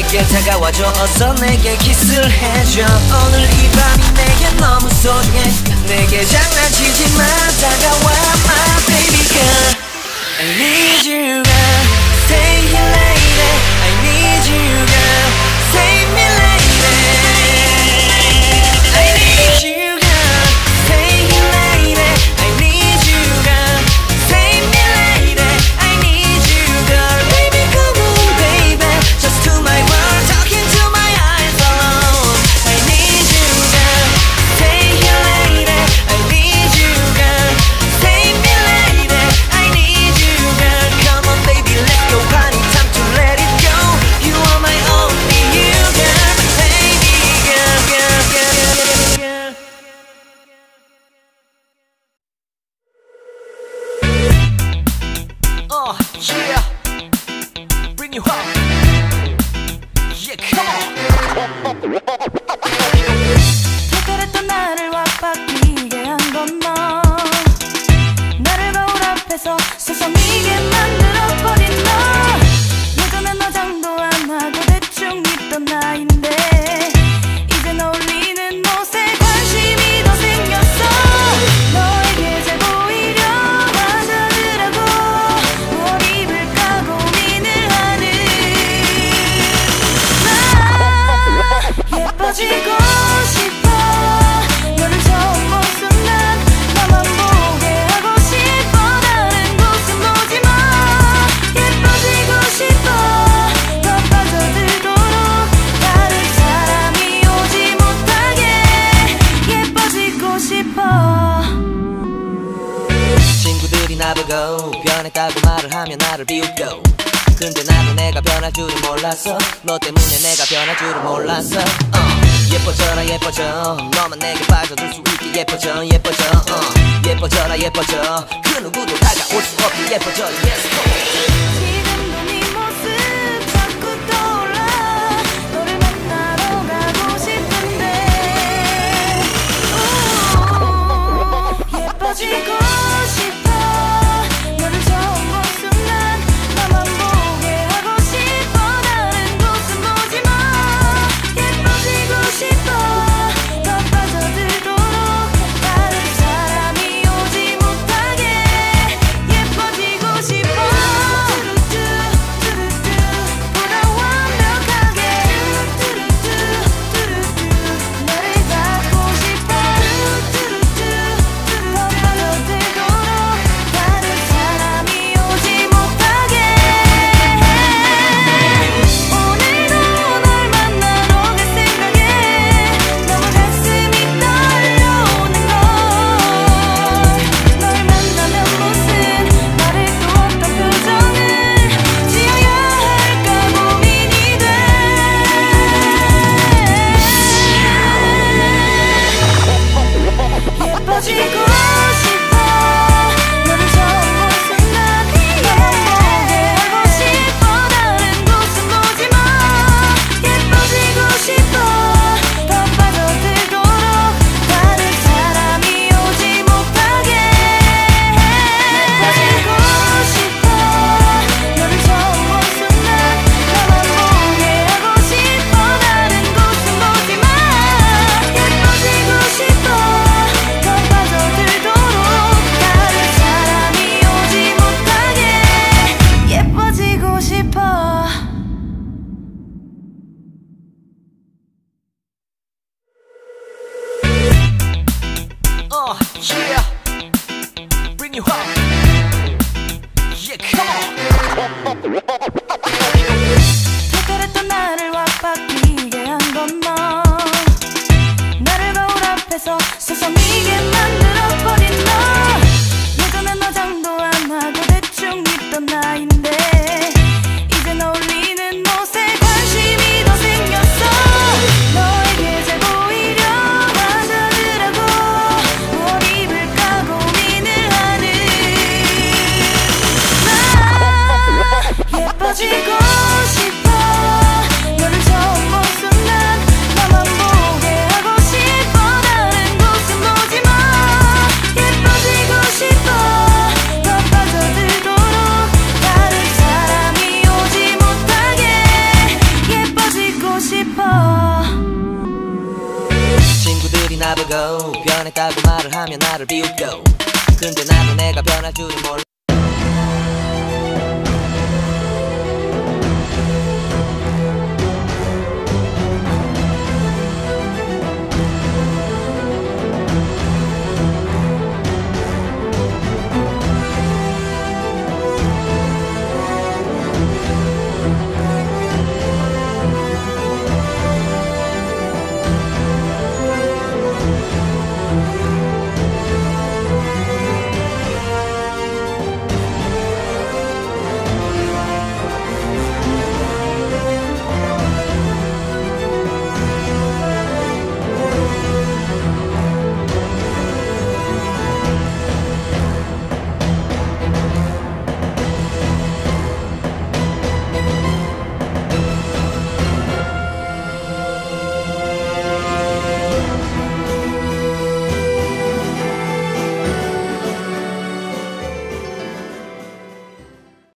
가볍게 다가와줘 어서 내게 키스를 해줘 오늘 이 밤이 내게 너무 소중해 내게 장난치지 마 다가와 my baby girl I need you girl stay here lady I need you girl save me lady I need you girl stay here lady I need you girl save me lady I need you girl baby come on baby just to my world talking to my eyes alone I need you girl stay here lady I need you girl save me lady I need you girl come on baby let's go party time to let it go you are my only you girl baby girl girl girl girl yeah bring you home yeah come on 특별했던 나를 왁박이게 한 건 너 나를 거울 앞에서 서성이게 만들어버린 너 예전엔 화장도 안 하고 대충 입던 나인데 이젠 어울리는 옷에 관심이 더 생겼어 너에게 잘 보이려 화장을 하고 뭘 입을까 고민을 하는 나 예뻐지고 싶어 너를 처음 본 순간 나만 보게 하고 싶어 다른 곳은 보지 마 예뻐지고 싶어 더 빠져들도록 다른 사람이 오지 못하게 예뻐지고 싶어 친구들이 나보고 변했다고 말을 하면 나를 비웃겨 근데 나도 내가 변할 줄은 몰랐어 너 때문에 내가 변할 줄은 몰랐어 예뻐져라 예뻐져 너만 내게 빠져들 수 있게 예뻐져 예뻐져 예뻐져라 예뻐져 그 누구도 다가올 수 없게 예뻐져 Yes 지금도 네 모습 자꾸 떠올라 너를 만나러 가고 싶은데 예뻐지고 싶어 너를 처음 본 순간 나만 보게 하고 싶어 다른 곳은 보지 마 예뻐지고 싶어 더 빠져들도록 다른 사람이 오지 못하게 예뻐지고 싶어 보다 완벽하게 너를 갖고 싶어 더 빠져들도록 다른 사람이 오지 못하게 오늘도 널 만나러 갈 생각에 너무 가슴이 떨려오는 걸널 만나면 무슨 말을 또 어떤 표정을 지어야 할까 고민이 돼 예뻐지고 싶어 너를 처음 본 순간 나만 보게 하고 싶어 다른 곳은 보지 마 예뻐지고 싶어 더 빠져들도록 다른 사람이 오지 못하게 예뻐지고 싶어 너를 처음 본 순간 나만 보게 하고 싶어 다른 곳은 보지 마 예뻐지고 싶어 더 빠져들도록 다른 사람이 오지 못하게 예뻐지고 싶어 yeah bring you home yeah come on 특별했던 나를 왁박이게 한 건 너 나를 거울 앞에서 서성이게 만들어버린 너 예전엔 화장도 안 하고 대충 입던 나인데 이젠 어울리는 옷에 관심이 더 생겼어 너에게 잘 보이려 화장을 하고 뭘 입을까 고민을 하는 나 비웃겨 근데 나도 내가 변할 줄은 몰라